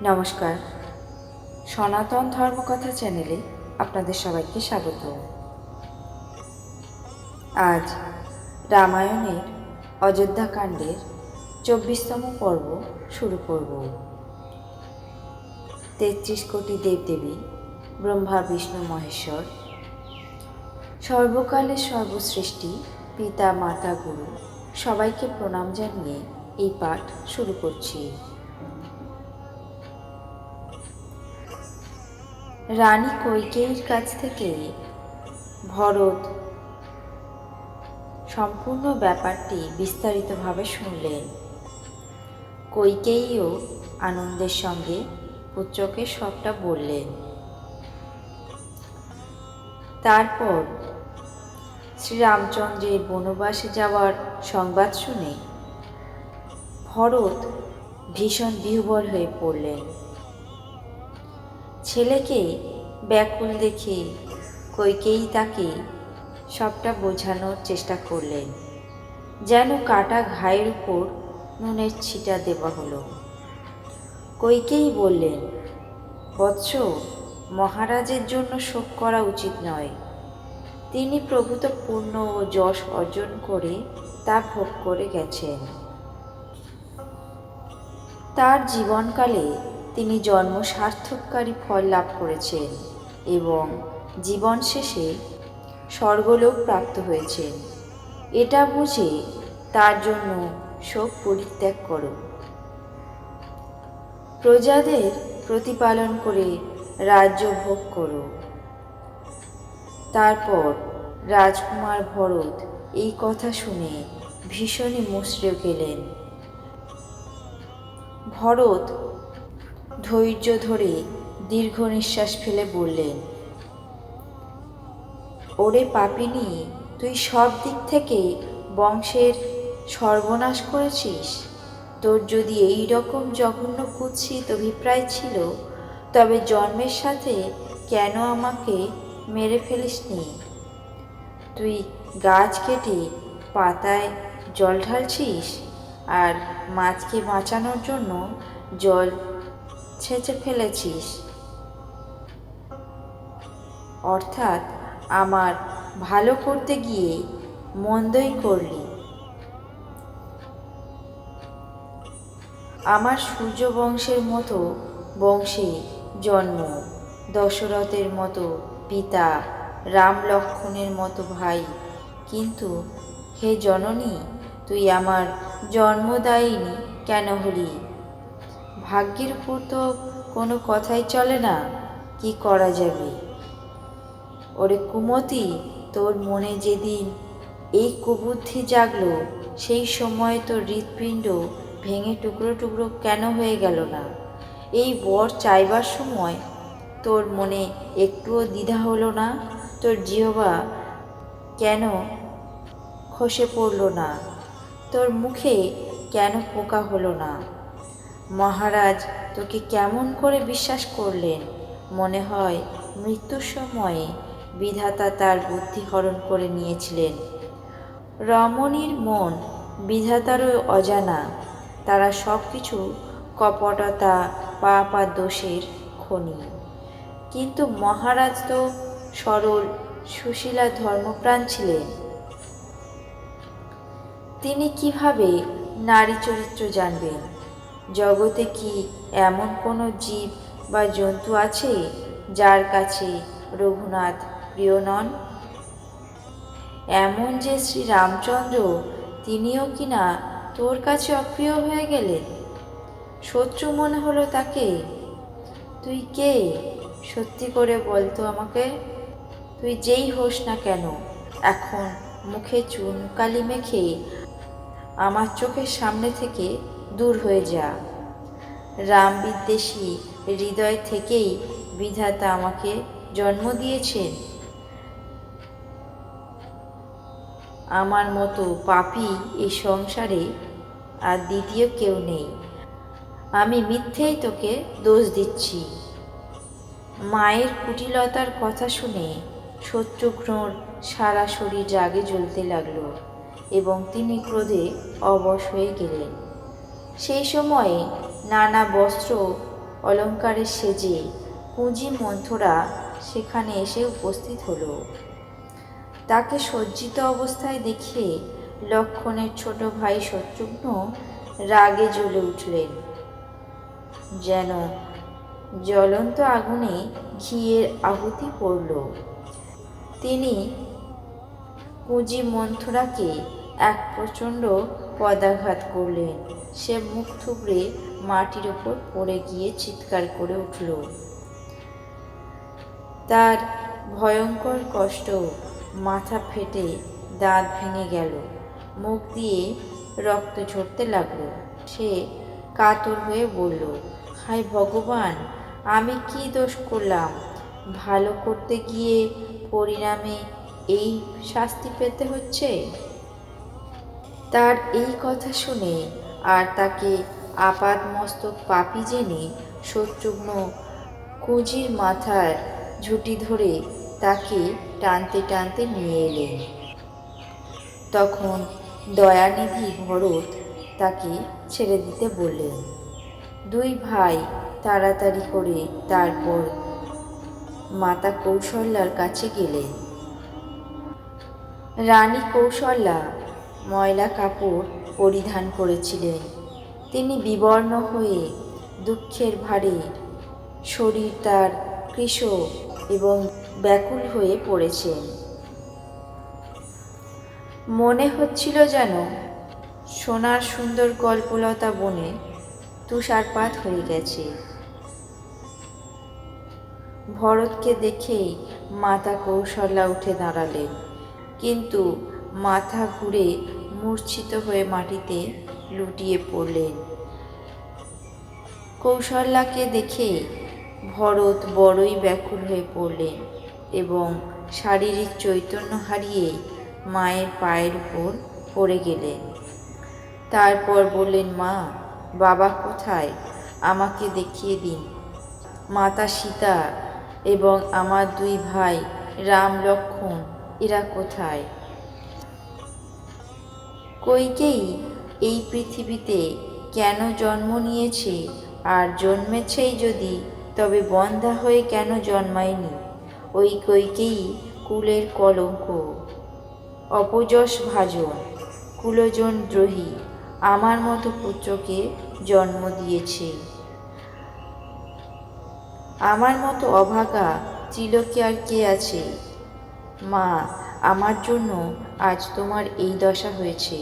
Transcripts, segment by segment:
নমস্কার, সনাতন ধর্মকথা চ্যানেলে আপনাদের সবাইকে স্বাগত। আজ রামায়ণের অযোধ্যাকাণ্ডের 24তম পর্ব শুরু করব। 33 কোটি দেবদেবী, ব্রহ্মা বিষ্ণু মহেশ্বর, সর্বকালের সর্বসৃষ্টি, পিতা মাতা গুরু সবাইকে প্রণাম জানিয়ে এই পাঠ শুরু করছি। রানী কৈকেয়ীর কাছ থেকে ভরত সম্পূর্ণ ব্যাপারটি বিস্তারিতভাবে শুনলেন। কৈকেয়ীও আনন্দের সঙ্গে পুত্রকে সবটা বললেন। তারপর শ্রীরামচন্দ্রের বনবাসে যাওয়ার সংবাদ শুনে ভরত ভীষণ বিহ্বল হয়ে পড়লেন। ছেলেকে ব্যাকুল দেখে কৈকেয়ী তাকে সবটা বোঝানোর চেষ্টা করলেন, যেন কাটা ঘায়ের উপর নুনের ছিটা দেওয়া হলো। কৈকেয়ী বললেন, বৎস, মহারাজের জন্য শোক করা উচিত নয়। তিনি প্রভূত পুণ্য ও যশ অর্জন করে তা ভোগ করে গেছেন। তার জীবনকালে তিনি জন্ম সার্থককারী ফল লাভ করেছেন এবং জীবন শেষে স্বর্গলোক প্রাপ্ত হয়েছেন। এটা বুঝে তার জন্য শোক পরিত্যাগ করো। প্রজাদের প্রতিপালন করে রাজ্য ভোগ করো। তারপর রাজকুমার ভরত এই কথা শুনে ভীষণই মুচড়ে গেলেন। ভরত ধৈর্য ধরে দীর্ঘ নিঃশ্বাস ফেলে বললেন, ওরে পাপিনী, তুই সব দিক থেকে বংশের সর্বনাশ করেছিস। তোর যদি এই রকম জঘন্য কুৎসিত অভিপ্রায় ছিল, তবে জন্মের সাথে কেন আমাকে মেরে ফেলিসনি? তুই গাছ কেটে পাতায় জল ঢালছিস আর মাছকে বাঁচানোর জন্য জল ছেঁচে ফেলেছিস। অর্থাৎ আমার ভালো করতে গিয়ে মন্দই করলি। আমার সূর্য বংশের মতো বংশে জন্ম, দশরথের মতো পিতা, রাম লক্ষ্মণের মতো ভাই, কিন্তু হে জননী, তুই আমার জন্মদায়িনী কেন হলি? ভাগ্যের উপর তো কোনো কথাই চলে না, কি করা যাবে? ওরে কুমতি, তোর মনে যেদিন এই কুবুদ্ধি জাগলো, সেই সময় তোর হৃৎপিণ্ড ভেঙে টুকরো টুকরো কেন হয়ে গেল না? এই বর চাইবার সময় তোর মনে একটুও দ্বিধা হলো না? তোর জিহ্বা কেন খসে পড়ল না? তোর মুখে কেন পোকা হলো না? মহারাজ তোকে কেমন করে বিশ্বাস করলেন? মনে হয় মৃত্যুর সময়ে বিধাতা তার বুদ্ধি হরণ করে নিয়েছিলেন। রমণীর মন বিধাতারও অজানা, তারা সব কিছু কপটতা, পাপ আর দোষের খনি। কিন্তু মহারাজ তো সরল সুশীলা ধর্মপ্রাণ ছিলেন। তিনি কিভাবে নারী চরিত্র জানবেন? জগতে কি এমন কোনো জীব বা জন্তু আছে যার কাছে রঘুনাথ প্রিয় নন? এমন যে শ্রী রামচন্দ্র, তিনিও কিনা তোর কাছে অপ্রিয় হয়ে গেলেন? শত্রু মনে হলো তাকে? তুই কে? সত্যি করে বলতো আমাকে। তুই যেই হোস না কেন, এখন মুখে চুন কালি মেখে আমার চোখের সামনে থেকে দূর হয়ে যা। রাম বিদ্বেষী হৃদয় থেকেই বিধাতা আমাকে জন্ম দিয়েছেন। আমার মতো পাপী এই সংসারে আর দ্বিতীয় কেউ নেই। আমি মিথ্যেই তোকে দোষ দিচ্ছি। মায়ের কুটিলতার কথা শুনে শত্রুঘ্নর সারা শরীর রাগে জ্বলতে লাগলো এবং তিনি ক্রোধে অবশ হয়ে গেলেন। সেই সময়ে নানা বস্ত্র অলঙ্কারে সেজে কুঁজি মন্থরা সেখানে এসে উপস্থিত হলো। তাকে সজ্জিত অবস্থায় দেখে লক্ষ্মণের ছোট ভাই শত্রুঘ্ন রাগে জ্বলে উঠলেন, যেন জ্বলন্ত আগুনে ঘিয়ের আহুতি পড়ল। তিনি কুঁজি মন্থরাকে এক প্রচণ্ড পদাঘাত করলেন। সে মুখ থুবড়ে মাটির ওপর পড়ে গিয়ে চিৎকার করে উঠল। তার ভয়ঙ্কর কষ্ট, মাথা ফেটে দাঁত ভেঙে গেল, মুখ দিয়ে রক্ত ঝরতে লাগলো। সে কাতর হয়ে বলল, হায় ভগবান, আমি কি দোষ করলাম? ভালো করতে গিয়ে পরিণামে এই শাস্তি পেতে হচ্ছে। তার এই কথা শুনে আর তাকে আপাদমস্তক পাপী জেনে শত্রুঘ্ন কুঁজির মাথার ঝুঁটি ধরে তাকে টানতে টানতে নিয়ে এলেন। তখন দয়ানিধি ভরত তাকে ছেড়ে দিতে বললেন। দুই ভাই তাড়াতাড়ি করে তারপর মাতা কৌশল্যার কাছে গেলেন। রানী কৌশল্যা ময়লা কাপড় পরিধান করেছিলেন। তিনি বিবর্ণ হয়ে দুঃখের ভারে শরীর তার কৃশ এবং ব্যাকুল হয়ে পড়েছেন। মনে হচ্ছিল যেন সোনার সুন্দর গল্পলতা বনে তুষারপাত হয়ে গেছে। ভরতকে দেখেই মাতা কৌশল্যা উঠে দাঁড়ালেন, কিন্তু মাথা ঘুরে মূর্ছিত হয়ে মাটিতে লুটিয়ে পড়লেন। কৌশল্যাকে দেখে ভরত বড়ই ব্যাকুল হয়ে পড়লেন এবং শারীরিক চৈতন্য হারিয়ে মায়ের পায়ের উপর পড়ে গেলেন। তারপর বললেন, মা, বাবা কোথায়? আমাকে দেখিয়ে দিন। মাতা সীতা এবং আমার দুই ভাই রাম লক্ষ্মণ এরা কোথায়? কইকেয়ী এই পৃথিবীতে কেন জন্ম নিয়েছে, আর জন্মেছেই যদি তবে বন্ধ্যা হয়ে কেন জন্মায়নি? ওই কইকেয়ী কুলের কলঙ্ক, অপযশ ভাজন, কুলজন দ্রোহী আমার মতো পুত্রকে জন্ম দিয়েছে। আমার মতো অভাগা ত্রিলোকে আর কে আছে? মা, আমার জন্য আজ তোমার এই দশা হয়েছে।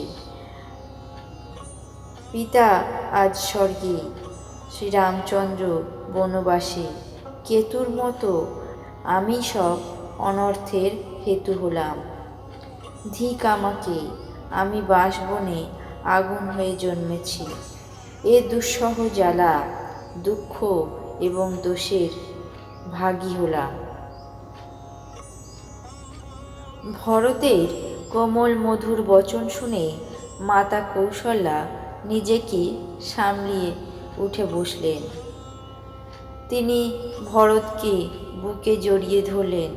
পিতা আজ স্বর্গে, শ্রীরামচন্দ্র বনবাসে, কেতুর মতো আমি সব অনর্থের হেতু হলাম। ধিক আমাকে, আমি বাঁশবনে আগুন হয়ে জন্মেছি। এ দুঃসহ জ্বালা, দুঃখ এবং দোষের ভাগী হলাম। ভরতের কোমল মধুর বচন শুনে মাতা কৌশল্যা নিজেকে সামলিয়ে উঠে বসলেন। তিনি ভরতকে বুকে জড়িয়ে ধরলেন।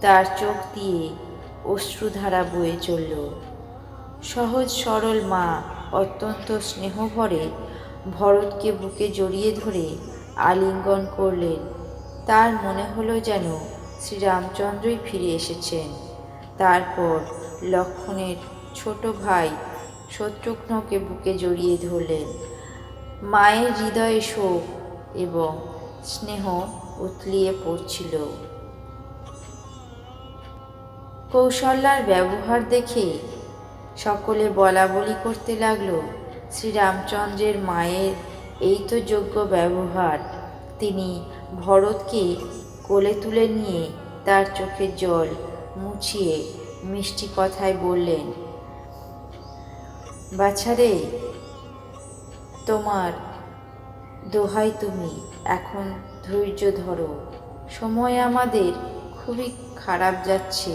তার চোখ দিয়ে অশ্রুধারা বয়ে চলল। সহজ সরল মা অত্যন্ত স্নেহভরে ভরতকে বুকে জড়িয়ে ধরে আলিঙ্গন করলেন। তার মনে হলো যেন শ্রীরামচন্দ্রই ফিরে এসেছেন। তারপর লক্ষ্মণের ছোট ভাই শত্রুঘ্নকে বুকে জড়িয়ে ধরলেন। মায়ের হৃদয়ে শোক এবং স্নেহ উতলিয়ে পড়ছিল। কৌশল্যার ব্যবহার দেখে সকলে বলা বলি করতে লাগলো, শ্রীরামচন্দ্রের মায়ের এই তো যোগ্য ব্যবহার। তিনি ভরতকে কোলে তুলে নিয়ে তার চোখের জল মুছিয়ে মিষ্টি কথায় বললেন, বাছারে, তোমার দোহাই, তুমি এখন ধৈর্য ধরো। সময় আমাদের খুবই খারাপ যাচ্ছে,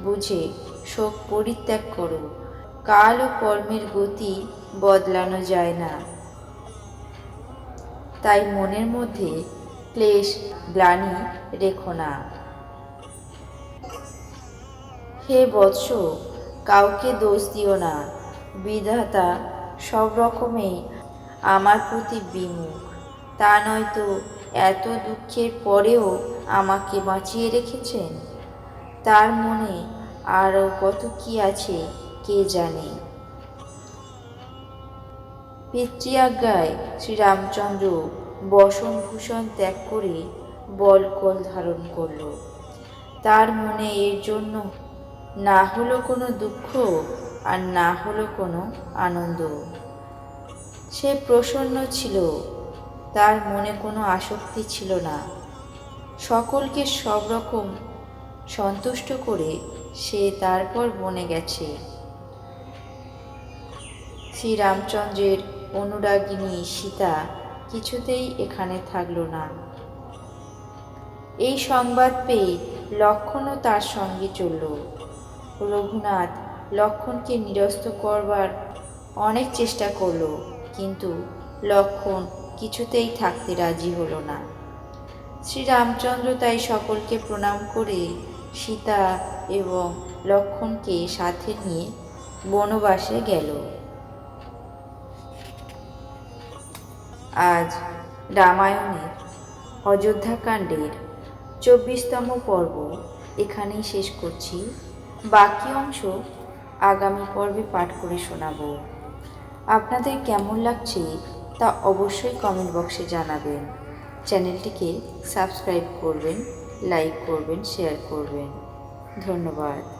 বুঝে শোক পরিত্যাগ করো। কাল ও কর্মের গতি বদলানো যায় না, তাই মনের মধ্যে ক্লেশ গ্লানি রেখো না। হে বৎস, কাউকে দোষ দিও না। বিধাতা সব রকমেই আমার প্রতি বিমুখ। তা নয়তো এত দুঃখের পরেও আমাকে বাঁচিয়ে রেখেছেন। তার মনে আরও কত কি আছে কে জানে। পিতৃআজ্ঞায় শ্রীরামচন্দ্র বসনভূষণ ত্যাগ করে বলকল ধারণ করল। তার মনে এর জন্য না হলো কোনো দুঃখ আর না হলো কোনো আনন্দ। সে প্রসন্ন ছিল, তার মনে কোনো আসক্তি ছিল না। সকলকে সব রকম সন্তুষ্ট করে সে তারপর বনে গেছে। শ্রীরামচন্দ্রের অনুরাগিনী সীতা কিছুতেই এখানে থাকল না। এই সংবাদ পেয়ে লক্ষ্মণও তার সঙ্গে চলল। রঘুনাথ লক্ষ্মণকে নিরস্ত করবার অনেক চেষ্টা করল, কিন্তু লক্ষ্মণ কিছুতেই থাকতে রাজি হলো না। শ্রীরামচন্দ্র তাই সকলকে প্রণাম করে সীতা এবং লক্ষ্মণকে সাথে নিয়ে বনবাসে গেল। আজ রামায়ণের অযোধ্যাকাণ্ডের 24তম পর্ব এখানেই শেষ করছি। বাকি অংশ আগামী পর্বে পাঠ করে শোনাব। আপনাদের কেমন লাগছে তা অবশ্যই কমেন্ট বক্সে জানাবেন। চ্যানেলটিকে সাবস্ক্রাইব করবেন, লাইক করবেন, শেয়ার করবেন। ধন্যবাদ।